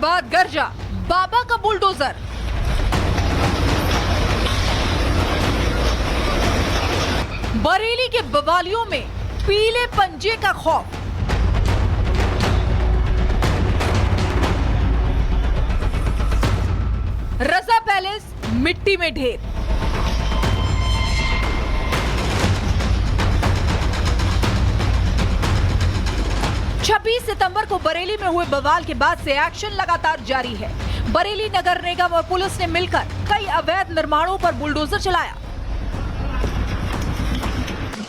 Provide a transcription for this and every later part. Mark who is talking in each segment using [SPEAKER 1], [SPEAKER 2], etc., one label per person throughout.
[SPEAKER 1] बाद गरजा बाबा का बुलडोजर। बरेली के बवालियों में पीले पंजे का खौफ। रजा पैलेस मिट्टी में ढेर। छब्बीस सितंबर को बरेली में हुए बवाल के बाद से एक्शन लगातार जारी है। बरेली नगर निगम और पुलिस ने मिलकर कई अवैध निर्माणों पर बुलडोजर चलाया।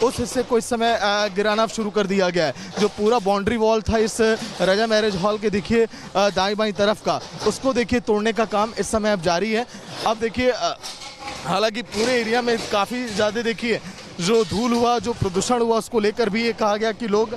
[SPEAKER 2] उस हिस्से को इस समय गिराना शुरू कर दिया गया है। जो पूरा बाउंड्री वॉल था इस रजा मैरिज हॉल के देखिए दाईं बाईं तरफ का, उसको देखिए तोड़ने का काम इस समय अब जारी है। अब देखिए हालांकि पूरे एरिया में काफ़ी ज़्यादा देखिए जो धूल हुआ, जो प्रदूषण हुआ, उसको लेकर भी ये कहा गया कि लोग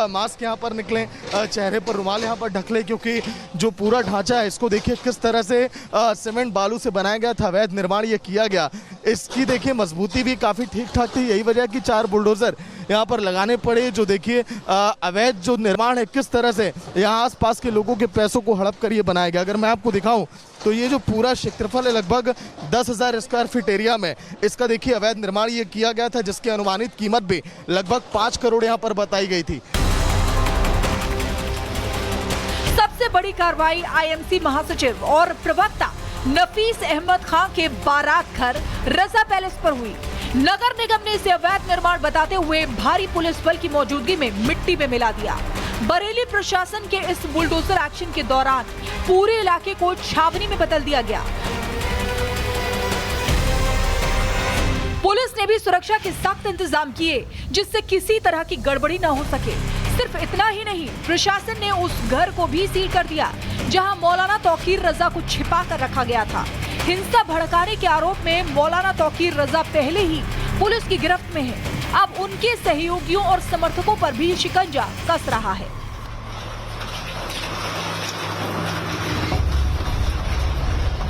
[SPEAKER 2] मास्क यहाँ पर निकलें, चेहरे पर रुमाल यहाँ पर ढक लें, क्योंकि जो पूरा ढांचा है इसको देखिए किस तरह से सीमेंट बालू से बनाया गया था, अवैध निर्माण ये किया गया। इसकी देखिए मजबूती भी काफ़ी ठीक ठाक थी। यही वजह कि 4 बुलडोज़र यहाँ पर लगाने पड़े। जो देखिए अवैध जो निर्माण है किस तरह से यहाँ आसपास के लोगों के पैसों को हड़प कर ये बनाया गया। अगर मैं आपको दिखाऊं तो ये जो पूरा क्षेत्रफल है लगभग 10,000 स्क्वायर फीट एरिया में इसका देखिए अवैध निर्माण ये किया गया था, जिसकी अनुमानित कीमत भी लगभग 5 करोड़ यहाँ पर बताई गई थी।
[SPEAKER 1] सबसे बड़ी कार्रवाई आईएमसी महासचिव और प्रवक्ता नफीस अहमद खान के बारात घर रजा पैलेस पर हुई। नगर निगम ने इसे अवैध निर्माण बताते हुए भारी पुलिस बल की मौजूदगी में मिट्टी में मिला दिया। बरेली प्रशासन के इस बुलडोजर एक्शन के दौरान पूरे इलाके को छावनी में बदल दिया गया। पुलिस ने भी सुरक्षा के सख्त इंतजाम किए, जिससे किसी तरह की गड़बड़ी न हो सके। सिर्फ इतना ही नहीं, प्रशासन ने उस घर को भी सील कर दिया जहां मौलाना तौकीर रजा को छिपा कर रखा गया था। हिंसा भड़काने के आरोप में मौलाना तौकीर रजा पहले ही पुलिस की गिरफ्त में है। अब उनके सहयोगियों और समर्थकों पर भी शिकंजा कस रहा है।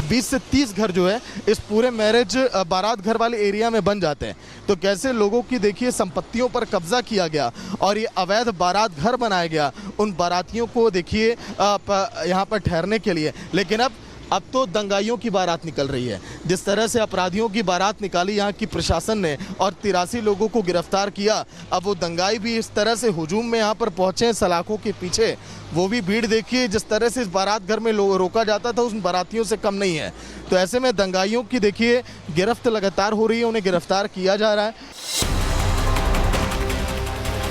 [SPEAKER 2] 20 से 30 घर जो है इस पूरे मैरिज बारात घर वाले एरिया में बन जाते हैं। तो कैसे लोगों की देखिए संपत्तियों पर कब्जा किया गया और ये अवैध बारात घर बनाया गया उन बारातियों को देखिए यहाँ पर ठहरने के लिए। लेकिन अब तो दंगाइयों की बारात निकल रही है। जिस तरह से अपराधियों की बारात निकाली यहाँ की प्रशासन ने और 83 लोगों को गिरफ्तार किया, अब वो दंगाई भी इस तरह से हुजूम में यहाँ पर पहुँचे सलाखों के पीछे। वो भी भीड़ देखिए जिस तरह से इस बारात घर में रोका जाता था उन बारातियों से कम नहीं है। तो ऐसे में दंगाइयों की देखिए गिरफ्त लगातार हो रही है, उन्हें गिरफ्तार किया जा रहा है।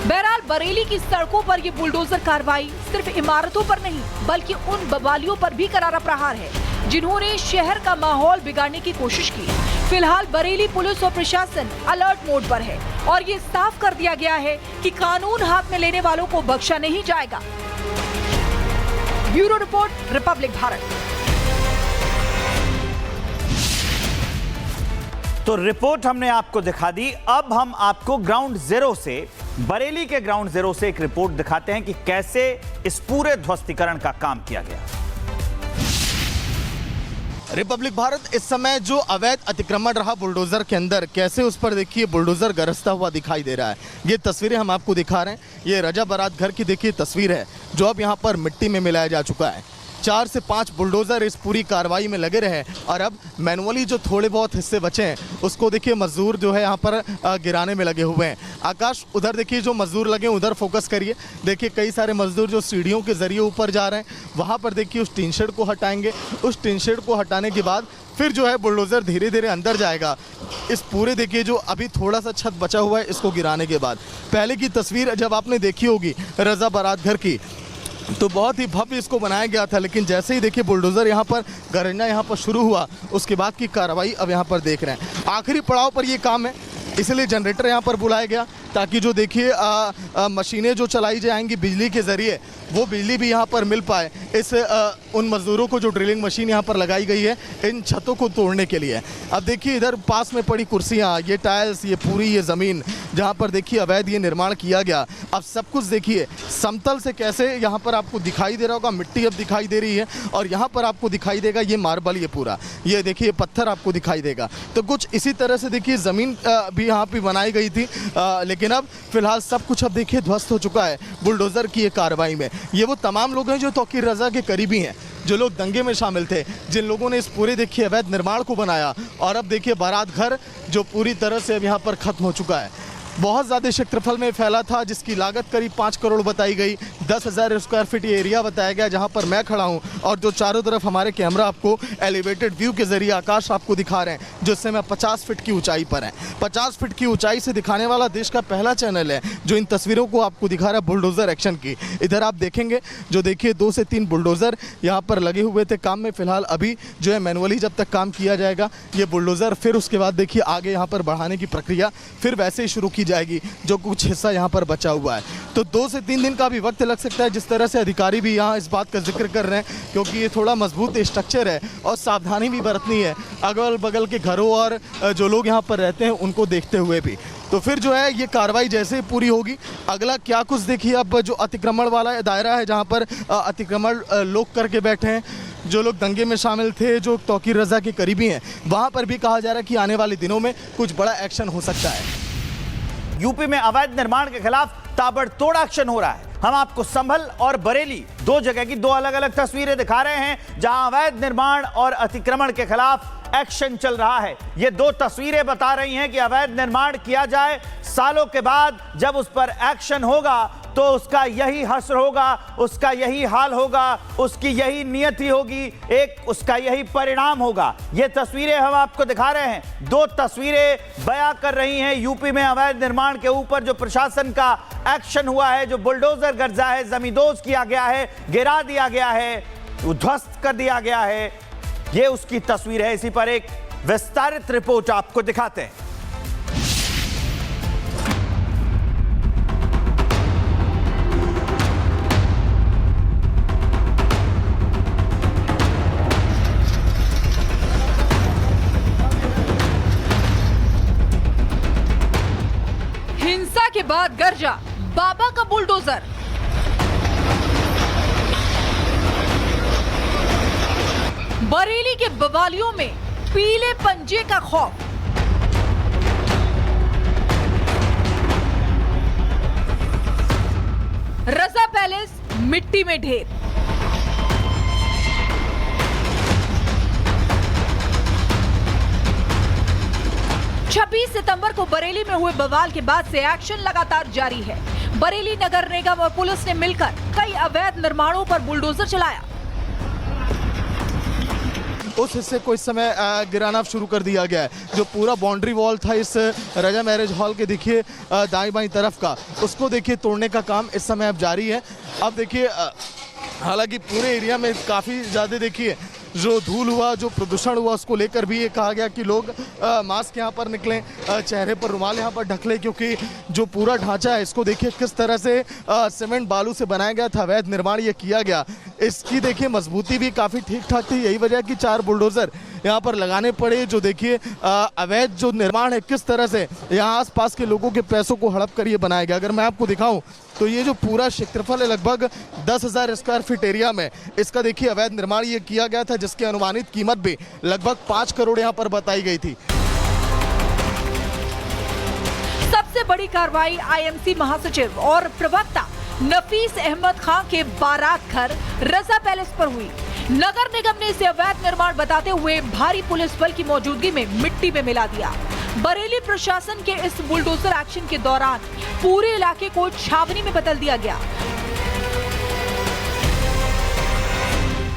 [SPEAKER 1] बहरहाल बरेली की सड़कों पर ये बुलडोजर कार्रवाई सिर्फ इमारतों पर नहीं बल्कि उन बवालियों पर भी करारा प्रहार है जिन्होंने शहर का माहौल बिगाड़ने की कोशिश की। फिलहाल बरेली पुलिस और प्रशासन अलर्ट मोड पर है और ये साफ कर दिया गया है कि कानून हाथ में लेने वालों को बख्शा नहीं जाएगा। Bureau report, Republic Bharat.
[SPEAKER 3] तो रिपोर्ट हमने आपको दिखा दी। अब हम आपको ग्राउंड जीरो से, बरेली के ग्राउंड जीरो से एक रिपोर्ट दिखाते हैं कि कैसे इस पूरे ध्वस्तीकरण का काम किया गया।
[SPEAKER 2] रिपब्लिक भारत इस समय जो अवैध अतिक्रमण रहा बुलडोजर के अंदर, कैसे उस पर देखिए बुलडोजर गरजता हुआ दिखाई दे रहा है। ये तस्वीरें हम आपको दिखा रहे हैं। ये रजा बारात घर की देखिए तस्वीर है जो अब यहाँ पर मिट्टी में मिलाया जा चुका है। 4 से 5 बुलडोजर इस पूरी कार्रवाई में लगे रहे और अब मैनुअली जो थोड़े बहुत हिस्से बचे हैं उसको देखिए मजदूर जो है यहाँ पर गिराने में लगे हुए हैं। आकाश, उधर देखिए जो मजदूर लगे हैं उधर फोकस करिए। देखिए कई सारे मजदूर जो सीढ़ियों के जरिए ऊपर जा रहे हैं, वहाँ पर देखिए उस टीन शेड को हटाएंगे। उस टीन शेड को हटाने के बाद फिर जो है बुलडोजर धीरे धीरे अंदर जाएगा। इस पूरे देखिए जो अभी थोड़ा सा छत बचा हुआ है इसको गिराने के बाद। पहले की तस्वीर जब आपने देखी होगी रजा बारात घर की तो बहुत ही भव्य इसको बनाया गया था, लेकिन जैसे ही देखिए बुलडोजर यहाँ पर गरजना यहाँ पर शुरू हुआ उसके बाद की कार्रवाई अब यहाँ पर देख रहे हैं। आखिरी पड़ाव पर ये काम है, इसलिए जनरेटर यहाँ पर बुलाया गया ताकि जो देखिए मशीनें जो चलाई जाएंगी बिजली के ज़रिए वो बिजली भी यहाँ पर मिल पाए। इस उन मज़दूरों को जो ड्रिलिंग मशीन यहाँ पर लगाई गई है इन छतों को तोड़ने के लिए। अब देखिए इधर पास में पड़ी कुर्सियाँ, ये टाइल्स, ये पूरी ये ज़मीन जहाँ पर देखिए अवैध ये निर्माण किया गया। अब सब कुछ देखिए समतल से कैसे यहाँ पर आपको दिखाई दे रहा होगा, मिट्टी अब दिखाई दे रही है और यहाँ पर आपको दिखाई देगा ये मार्बल, ये पूरा ये देखिए पत्थर आपको दिखाई देगा। तो कुछ इसी तरह से देखिए ज़मीन भी यहाँ पर बनाई गई थी, लेकिन अब फिलहाल सब कुछ अब देखिए ध्वस्त हो चुका है बुलडोज़र की ये कार्रवाई में। ये वो तमाम लोग हैं जो तौकीर रज़ा के करीबी हैं। जो लोग दंगे में शामिल थे, जिन लोगों ने इस पूरे देखिए अवैध निर्माण को बनाया। और अब देखिए बारात घर जो पूरी तरह से अब यहाँ पर खत्म हो चुका है। बहुत ज़्यादा क्षेत्रफल में फैला था, जिसकी लागत करीब 5 करोड़ बताई गई। 10,000 स्क्वायर फीट ये एरिया बताया गया जहां पर मैं खड़ा हूं, और जो चारों तरफ हमारे कैमरा आपको एलिवेटेड व्यू के जरिए आकाश आपको दिखा रहे हैं, जो इस समय 50 फीट की ऊंचाई पर है। 50 फीट की ऊंचाई से दिखाने वाला देश का पहला चैनल है जो इन तस्वीरों को आपको दिखा रहा है बुलडोजर एक्शन की। इधर आप देखेंगे जो देखिए 2 से 3 बुलडोजर यहाँ पर लगे हुए थे काम में। फिलहाल अभी जो है मैनुअली जब तक काम किया जाएगा ये बुलडोजर, फिर उसके बाद देखिए आगे यहाँ पर बढ़ाने की प्रक्रिया फिर वैसे ही शुरू की जाएगी, जो कुछ हिस्सा यहाँ पर बचा हुआ है। तो 2 से 3 दिन का भी वक्त लग सकता है। जिस तरह से अधिकारी भी यहाँ इस बात का जिक्र कर रहे हैं, क्योंकि ये थोड़ा मजबूत स्ट्रक्चर है और सावधानी भी बरतनी है अगल बगल के घरों और जो लोग यहाँ पर रहते हैं उनको देखते हुए भी। तो फिर जो है ये कार्रवाई जैसे ही पूरी होगी, अगला क्या कुछ देखिए अब जो अतिक्रमण वाला दायरा है जहाँ पर अतिक्रमण लोग करके बैठे हैं, जो लोग दंगे में शामिल थे, जो तौकीर रजा के करीबी हैं, वहाँ पर भी कहा जा रहा है कि आने वाले दिनों में कुछ बड़ा एक्शन हो सकता है।
[SPEAKER 3] यूपी में अवैध निर्माण के खिलाफ ताबड़तोड़ एक्शन हो रहा है। हम आपको संभल और बरेली 2 जगह की 2 अलग अलग तस्वीरें दिखा रहे हैं जहां अवैध निर्माण और अतिक्रमण के खिलाफ एक्शन चल रहा है। ये 2 तस्वीरें बता रही हैं कि अवैध निर्माण किया जाए, सालों के बाद जब उस पर एक्शन होगा तो उसका यही हश्र होगा, उसका यही हाल होगा, उसकी यही नियति होगी, एक उसका यही परिणाम होगा। ये तस्वीरें हम आपको दिखा रहे हैं। 2 तस्वीरें बयां कर रही हैं यूपी में अवैध निर्माण के ऊपर जो प्रशासन का एक्शन हुआ है, जो बुलडोजर गर्जा है, जमींदोज किया गया है, गिरा दिया गया है, उध्वस्त कर दिया गया है। ये उसकी तस्वीर है। इसी पर एक विस्तारित रिपोर्ट आपको दिखाते हैं।
[SPEAKER 1] हिंसा के बाद गर्जा बाबा का बुलडोजर। बरेली के बवालियों में पीले पंजे का खौफ। रजा पैलेस मिट्टी में ढेर। छब्बीस सितंबर को बरेली में हुए बवाल के बाद से एक्शन लगातार जारी है। बरेली नगर निगम और पुलिस ने मिलकर कई अवैध निर्माणों पर बुलडोजर चलाया।
[SPEAKER 2] उस हिस्से को इस समय गिराना शुरू कर दिया गया है। जो पूरा बाउंड्री वॉल था इस रजा मैरिज हॉल के देखिए दाईं बाईं तरफ का, उसको देखिए तोड़ने का काम इस समय अब जारी है। अब देखिए हालांकि पूरे एरिया में काफ़ी ज़्यादा देखिए जो धूल हुआ, जो प्रदूषण हुआ, उसको लेकर भी ये कहा गया कि लोग मास्क यहाँ पर निकलें, चेहरे पर रुमाल यहाँ पर ढक लें, क्योंकि जो पूरा ढांचा है इसको देखिए किस तरह से सीमेंट बालू से बनाया गया था, अवैध निर्माण ये किया गया। इसकी देखिए मजबूती भी काफ़ी ठीक ठाक थी। यही वजह कि 4 बुलडोज़र यहाँ पर लगाने पड़े। जो देखिए अवैध जो निर्माण है किस तरह से यहाँ आसपास के लोगों के पैसों को हड़प कर ये बनाया गया। अगर मैं आपको दिखाऊं तो ये जो पूरा क्षेत्रफल है लगभग 10,000 स्क्वायर फीट एरिया में इसका देखिए अवैध निर्माण ये किया गया था, जिसकी अनुमानित कीमत भी लगभग 5 करोड़ यहाँ पर बताई गई थी।
[SPEAKER 1] सबसे बड़ी कार्रवाई आईएमसी महासचिव और प्रवक्ता नफीस अहमद खान के बारात घर रजा पैलेस पर हुई। नगर निगम ने इसे अवैध निर्माण बताते हुए भारी पुलिस बल की मौजूदगी में मिट्टी में मिला दिया। बरेली प्रशासन के इस बुलडोजर एक्शन के दौरान पूरे इलाके को छावनी में बदल दिया गया।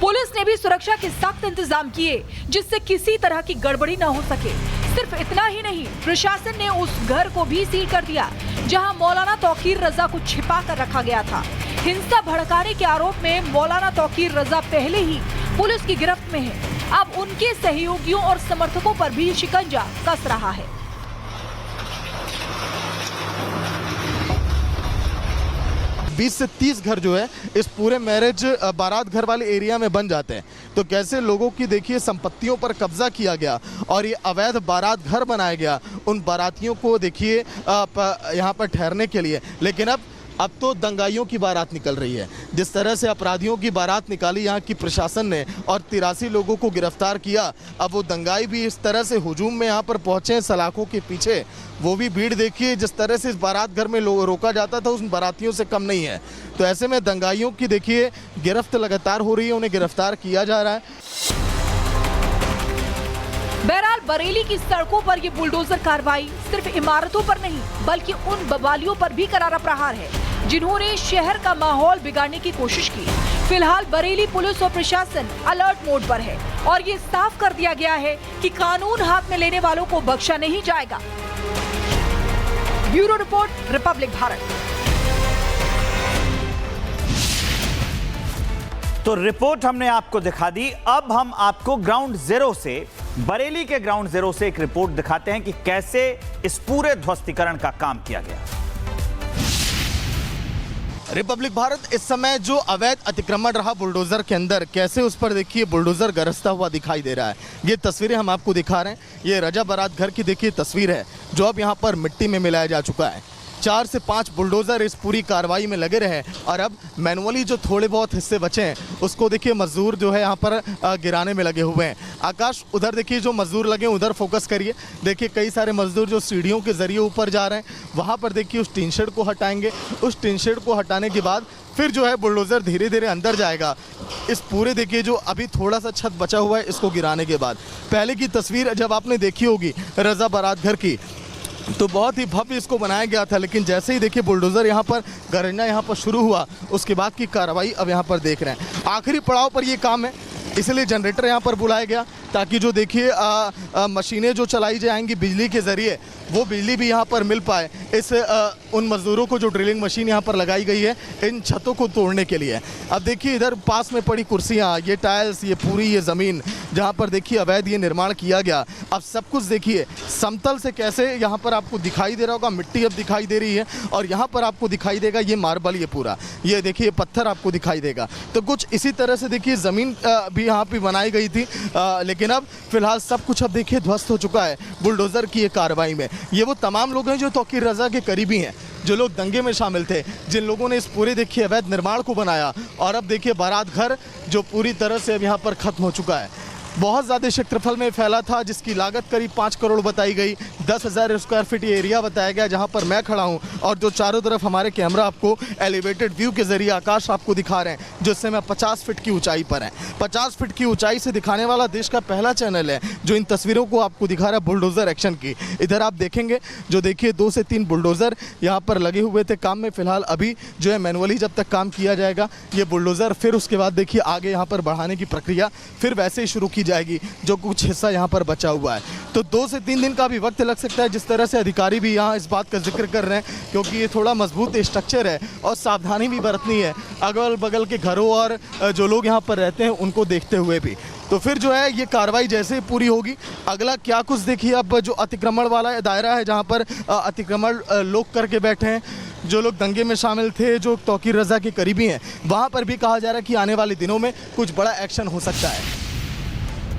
[SPEAKER 1] पुलिस ने भी सुरक्षा के सख्त इंतजाम किए, जिससे किसी तरह की गड़बड़ी न हो सके। सिर्फ इतना ही नहीं, प्रशासन ने उस घर को भी सील कर दिया जहां मौलाना तौकीर रजा को छिपा कर रखा गया था। हिंसा भड़काने के आरोप में मौलाना तौकीर रजा पहले ही पुलिस की गिरफ्त में है। अब उनके सहयोगियों और समर्थकों पर भी शिकंजा कस रहा है।
[SPEAKER 2] 20 से 30 घर जो है इस पूरे मैरिज बारात घर वाले एरिया में बन जाते हैं। तो कैसे लोगों की देखिए संपत्तियों पर कब्जा किया गया और ये अवैध बारात घर बनाया गया उन बारातियों को देखिए यहाँ पर ठहरने के लिए। लेकिन अब अब तो दंगाइयों की बारात निकल रही है। जिस तरह से अपराधियों की बारात निकाली यहाँ की प्रशासन ने और 83 लोगों को गिरफ्तार किया, अब वो दंगाई भी इस तरह से हुजूम में यहाँ पर पहुँचे हैं सलाखों के पीछे। वो भी भीड़ देखिए, जिस तरह से इस बारात घर में रोका जाता था उन बारातियों से कम नहीं है। तो ऐसे में दंगाइयों की देखिए गिरफ्त लगातार हो रही है, उन्हें गिरफ्तार किया जा रहा है।
[SPEAKER 1] बहरहाल बरेली की सड़कों पर ये बुलडोजर कार्रवाई सिर्फ इमारतों पर नहीं बल्कि उन बवालियों पर भी करारा प्रहार है जिन्होंने शहर का माहौल बिगाड़ने की कोशिश की। फिलहाल बरेली पुलिस और प्रशासन अलर्ट मोड पर है और ये साफ कर दिया गया है कि कानून हाथ में लेने वालों को बख्शा नहीं जाएगा। Bureau report, Republic Bharat.
[SPEAKER 3] तो रिपोर्ट हमने आपको दिखा दी। अब हम आपको ग्राउंड जीरो से, बरेली के ग्राउंड जीरो से एक रिपोर्ट दिखाते हैं कि कैसे इस पूरे ध्वस्तीकरण का काम किया गया।
[SPEAKER 2] रिपब्लिक भारत इस समय जो अवैध अतिक्रमण रहा बुलडोजर के अंदर, कैसे उस पर देखिए बुलडोजर गरजता हुआ दिखाई दे रहा है। ये तस्वीरें हम आपको दिखा रहे हैं। ये रजा बारात घर की देखिए तस्वीर है जो अब यहाँ पर मिट्टी में मिलाया जा चुका है। 4 से 5 बुलडोजर इस पूरी कार्रवाई में लगे रहे और अब मैनुअली जो थोड़े बहुत हिस्से बचे हैं उसको देखिए मजदूर जो है यहाँ पर गिराने में लगे हुए हैं। आकाश, उधर देखिए जो मजदूर लगे हैं उधर फोकस करिए। देखिए कई सारे मजदूर जो सीढ़ियों के जरिए ऊपर जा रहे हैं, वहाँ पर देखिए उस टीन शेड को हटाएंगे। उस टीन शेड को हटाने के बाद फिर जो है बुलडोजर धीरे धीरे अंदर जाएगा। इस पूरे देखिए जो अभी थोड़ा सा छत बचा हुआ है इसको गिराने के बाद। पहले की तस्वीर जब आपने देखी होगी रजा बारात घर की, तो बहुत ही भव्य इसको बनाया गया था, लेकिन जैसे ही देखिए बुलडोजर यहाँ पर गरजना यहाँ पर शुरू हुआ उसके बाद की कार्रवाई अब यहाँ पर देख रहे हैं। आखिरी पड़ाव पर ये काम है, इसलिए जनरेटर यहाँ पर बुलाया गया ताकि जो देखिए मशीनें जो चलाई जाएंगी बिजली के ज़रिए वो बिजली भी यहाँ पर मिल पाए। इस उन मज़दूरों को जो ड्रिलिंग मशीन यहाँ पर लगाई गई है इन छतों को तोड़ने के लिए। अब देखिए इधर पास में पड़ी कुर्सियाँ, ये टाइल्स, ये पूरी ये ज़मीन जहाँ पर देखिए अवैध ये निर्माण किया गया, अब सब कुछ देखिए समतल से कैसे यहाँ पर आपको दिखाई दे रहा होगा। मिट्टी अब दिखाई दे रही है और यहाँ पर आपको दिखाई देगा ये मार्बल, ये पूरा ये देखिए पत्थर आपको दिखाई देगा। तो कुछ इसी तरह से देखिए ज़मीन भी यहाँ पर बनाई गई थी, लेकिन अब फिलहाल सब कुछ अब देखिए ध्वस्त हो चुका है बुलडोजर की ये कार्रवाई में। ये वो तमाम लोग हैं जो तौकीर रजा के करीबी हैं, जो लोग दंगे में शामिल थे, जिन लोगों ने इस पूरे देखिए अवैध निर्माण को बनाया। और अब देखिए बारात घर जो पूरी तरह से अब यहाँ पर खत्म हो चुका है। बहुत ज़्यादा क्षेत्रफल में फैला था जिसकी लागत करीब 5 करोड़ बताई गई। 10,000 स्क्वायर फीट ये एरिया बताया गया जहां पर मैं खड़ा हूं और जो चारों तरफ हमारे कैमरा आपको एलिवेटेड व्यू के जरिए आकाश आपको दिखा रहे हैं, जो इस समय 50 फीट की ऊंचाई पर है। 50 फीट की ऊंचाई से दिखाने वाला देश का पहला चैनल है जो इन तस्वीरों को आपको दिखा रहा है बुलडोजर एक्शन की। इधर आप देखेंगे जो देखिए 2 से 3 बुलडोजर यहाँ पर लगे हुए थे काम में। फिलहाल अभी जो है मैनुअली जब तक काम किया जाएगा ये बुलडोजर, फिर उसके बाद देखिए आगे यहाँ पर बढ़ाने की प्रक्रिया फिर वैसे ही शुरू की जाएगी जो कुछ हिस्सा यहाँ पर बचा हुआ है। तो 2 से 3 दिन का भी वक्त लग सकता है, जिस तरह से अधिकारी भी यहाँ इस बात का जिक्र कर रहे हैं, क्योंकि ये थोड़ा मजबूत स्ट्रक्चर है और सावधानी भी बरतनी है अगल बगल के घरों और जो लोग यहाँ पर रहते हैं उनको देखते हुए भी। तो फिर जो है ये कार्रवाई जैसे ही पूरी होगी अगला क्या कुछ देखिए। अब जो अतिक्रमण वाला दायरा है जहाँ पर अतिक्रमण लोग करके बैठे हैं, जो लोग दंगे में शामिल थे, जो तौकीर रजा के करीबी हैं, वहाँ पर भी कहा जा रहा है कि आने वाले दिनों में कुछ बड़ा एक्शन हो सकता है।